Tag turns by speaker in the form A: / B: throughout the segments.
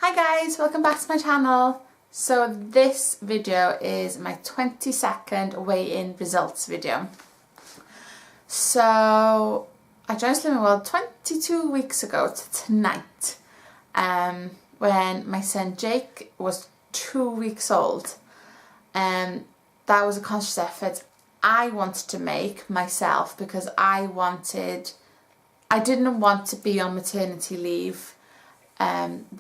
A: Hi guys, welcome back to my channel. So this video is my 22nd weigh-in results video. So I joined Slimming World 22 weeks ago to tonight when my son Jake was 2 weeks old. That was a conscious effort I wanted to make myself because I didn't want to be on maternity leave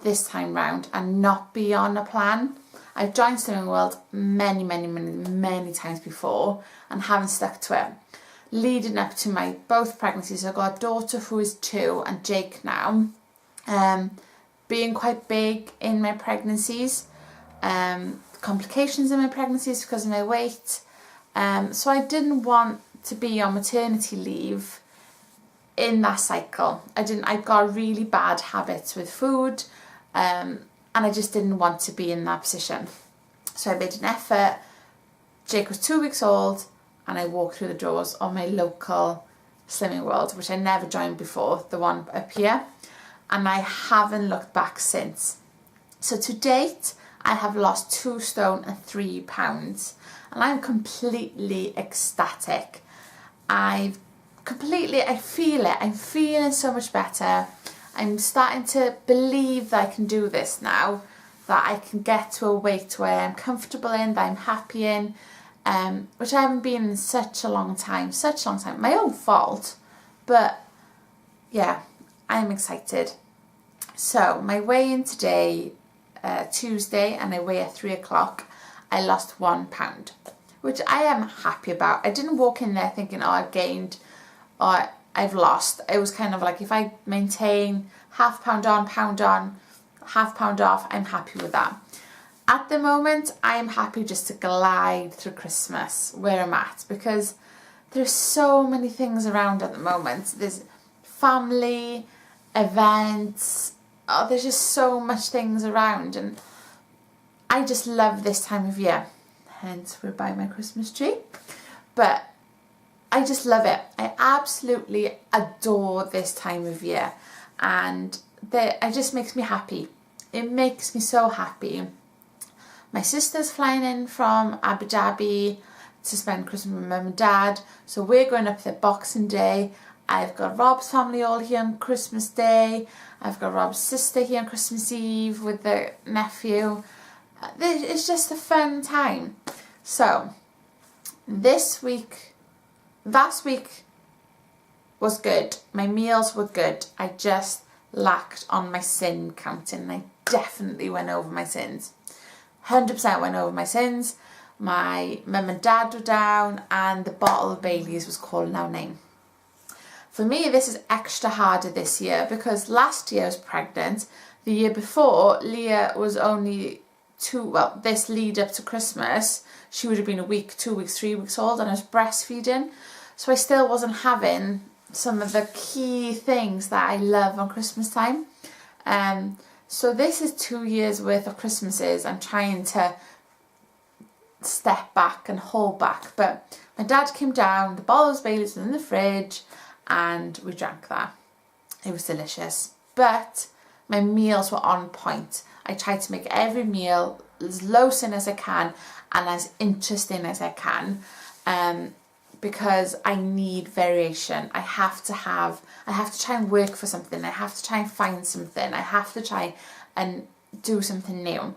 A: this time round and not be on a plan. I've joined Slimming World many times before and haven't stuck to it. Leading up to my both pregnancies, I've got a daughter who is 2 and Jake now. Being quite big in my pregnancies, complications in my pregnancies because of my weight. So I didn't want to be on maternity leave in that cycle. I've got really bad habits with food, and I just didn't want to be in that position. So I made an effort. Jake was 2 weeks old and I walked through the doors of my local Slimming World, which I never joined before, the one up here, and I haven't looked back since. So to date I have lost 2 stone and 3 pounds and I'm completely ecstatic. I feel it. I'm feeling so much better. I'm starting to believe that I can do this now, that I can get to a weight where I'm comfortable in, that I'm happy in, which I haven't been in such a long time. My own fault, but yeah, I'm excited. So my weigh-in today, Tuesday, and I weigh at 3 o'clock. I lost 1 pound, which I am happy about. I didn't walk in there thinking, oh, I've gained or I've lost. It was kind of like, if I maintain half pound on, half pound off, I'm happy with that. At the moment, I'm happy just to glide through Christmas where I'm at, because there's so many things around at the moment. There's family, events, there's just so much things around, and I just love this time of year. Hence, we're buying my Christmas tree. But I just love it. I absolutely adore this time of year, and it just makes me happy. It makes me so happy. My sister's flying in from Abu Dhabi to spend Christmas with Mum and Dad, so we're going up there Boxing Day. I've got Rob's family all here on Christmas Day. I've got Rob's sister here on Christmas Eve with the nephew. It's just a fun time. So last week was good. My meals were good. I just lacked on my sin counting. I definitely went over my sins. 100% went over my sins. My mum and dad were down and the bottle of Baileys was calling our name. For me, this is extra harder this year because last year I was pregnant. The year before, Leah was only this lead up to Christmas, she would have been a week, 2 weeks, 3 weeks old, and I was breastfeeding. So I still wasn't having some of the key things that I love on Christmas time. So this is 2 years worth of Christmases. I'm trying to step back and hold back. But my dad came down, the bottle of Baileys was in the fridge, and we drank that. It was delicious. But my meals were on point. I tried to make every meal as low sin as I can and as interesting as I can, because I need variation. I have to try and work for something. I have to try and find something. I have to try and do something new.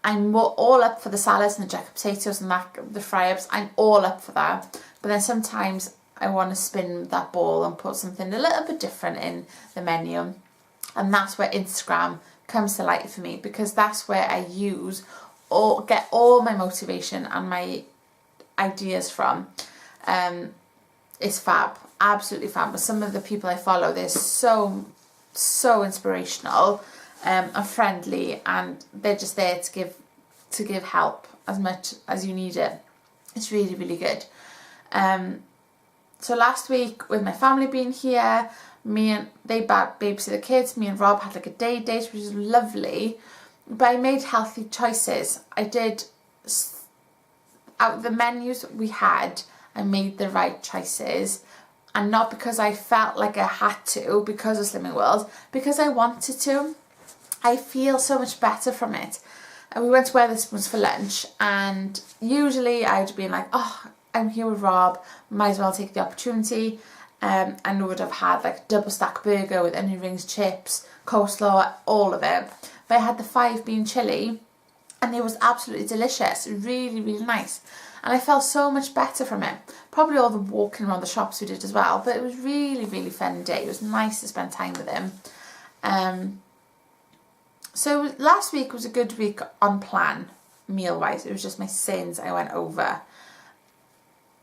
A: I'm all up for the salads and the jacket potatoes and the fry-ups. I'm all up for that. But then sometimes I want to spin that ball and put something a little bit different in the menu. And that's where Instagram comes to light for me, because that's where I get all my motivation and my ideas from. It's fab, absolutely fab. But some of the people I follow, they're so inspirational and friendly, and they're just there to give help as much as you need it. It's really good. So last week, with my family being here, they babysit the kids. Me and Rob had like a day date, which was lovely. But I made healthy choices. I did, out of the menus we had, I made the right choices. And not because I felt like I had to, because of Slimming World, because I wanted to. I feel so much better from it. And we went to Wetherspoons for lunch, and usually I would have been like, oh, I'm here with Rob, might as well take the opportunity. And would have had like double stack burger with onion rings, chips, coleslaw, all of it. But I had the 5-bean chili, and it was absolutely delicious, really, really nice. And I felt so much better from it. Probably all the walking around the shops we did as well, but it was really, really fun day. It was nice to spend time with him. So last week was a good week on plan, meal-wise. It was just my sins I went over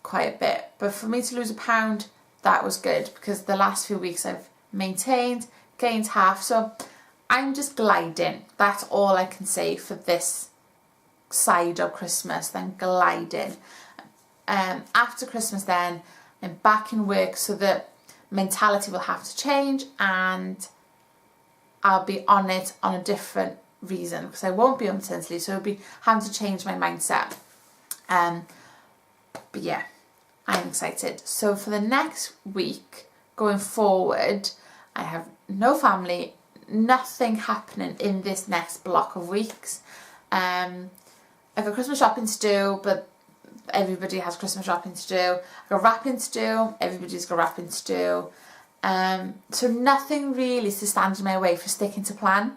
A: quite a bit. But for me to lose a pound, that was good, because the last few weeks I've maintained, gained half. So I'm just gliding. That's all I can say for this side of Christmas. Then gliding. After Christmas then, I'm back in work, so the mentality will have to change, and I'll be on it on a different reason, because I won't be on maternity leave, so I'll be having to change my mindset. But yeah, I'm excited. So for the next week going forward, I have no family, nothing happening in this next block of weeks. I've got Christmas shopping to do, but everybody has Christmas shopping to do. I've got wrapping to do, everybody's got wrapping to do. So nothing really is to stand in my way for sticking to plan.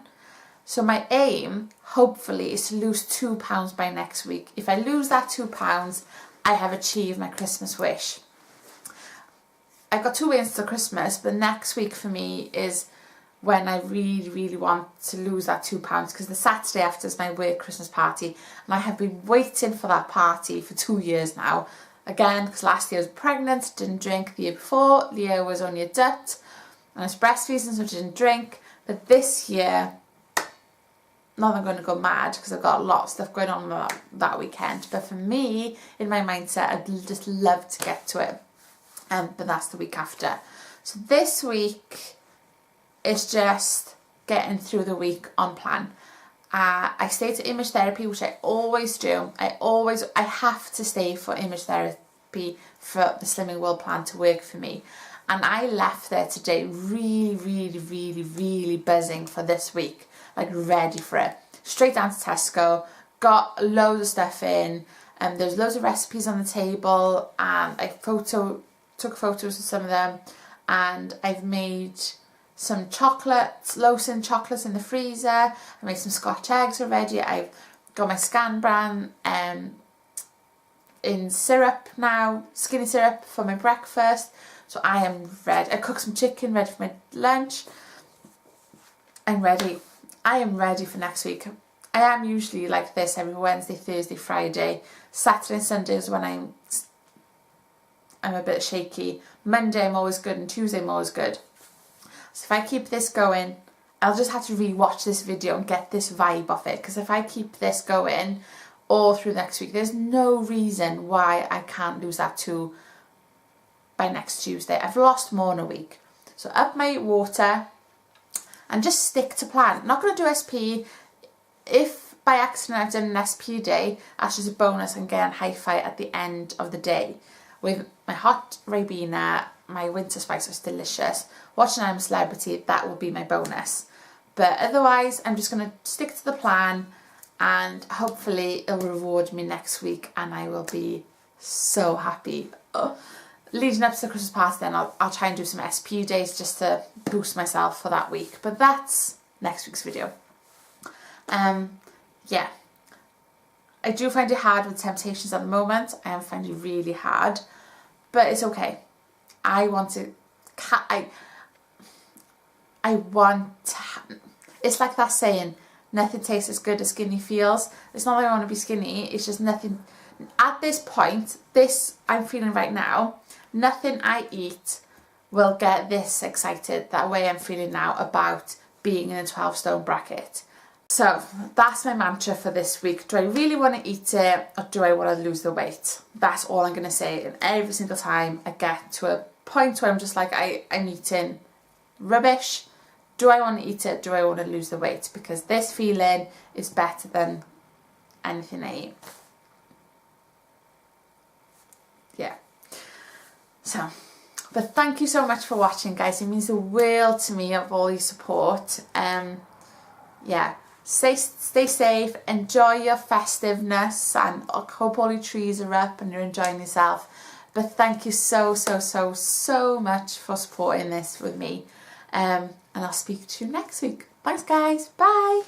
A: So my aim, hopefully, is to lose £2 by next week. If I lose that £2, I have achieved my Christmas wish. I've got 2 weeks to Christmas, but next week for me is when I really, really want to lose that £2, because the Saturday after is my work Christmas party, and I have been waiting for that party for 2 years now. Again, because last year I was pregnant, didn't drink. The year before, Leo was only a dut, and I was breastfeeding, so I didn't drink. But this year, not that I'm going to go mad, because I've got a lot of stuff going on that weekend. But for me, in my mindset, I'd just love to get to it. But that's the week after. So this week is just getting through the week on plan. I stay to image therapy, which I always do. I have to stay for image therapy for the Slimming World plan to work for me. And I left there today really, really, really, really buzzing for this week. Like ready for it. Straight down to Tesco, got loads of stuff in, and there's loads of recipes on the table, and I took photos of some of them, and I've made some chocolates, low-sin chocolates in the freezer. I made some Scotch eggs already. I've got my Scan Bran in syrup now, skinny syrup for my breakfast. So I am ready. I cooked some chicken, ready for my lunch. I'm ready. I am ready for next week. I am usually like this every Wednesday, Thursday, Friday. Saturday and Sunday is when I'm a bit shaky. Monday I'm always good, and Tuesday I'm always good. So if I keep this going, I'll just have to re-watch this video and get this vibe off it. Because if I keep this going all through next week, there's no reason why I can't lose that 2 by next Tuesday. I've lost more in a week. So up my water and just stick to plan. I'm not going to do SP. If by accident I've done an SP day, that's just a bonus and get on hi-fi at the end of the day. With my hot Ribena, my winter spice is delicious. Watching I'm a Celebrity, that will be my bonus. But otherwise, I'm just going to stick to the plan, and hopefully it'll reward me next week, and I will be so happy. Leading up to the Christmas party then, I'll try and do some SP days just to boost myself for that week. But that's next week's video. Yeah. I do find it hard with temptations at the moment. I am finding it really hard. But it's okay. I want to... It's like that saying, nothing tastes as good as skinny feels. It's not that I want to be skinny, it's just nothing... At this point, this I'm feeling right now, nothing I eat will get this excited that way I'm feeling now about being in a 12 stone bracket. So that's my mantra for this week. Do I really want to eat it, or do I want to lose the weight? That's all I'm going to say. And every single time I get to a point where I'm just like, I'm eating rubbish. Do I want to eat it? Do I want to lose the weight? Because this feeling is better than anything I eat. Yeah. So, but thank you so much for watching, guys. It means the world to me of all your support. yeah, stay safe, enjoy your festiveness, and I hope all your trees are up and you're enjoying yourself. But thank you so much for supporting this with me, and I'll speak to you next week. Thanks guys, bye.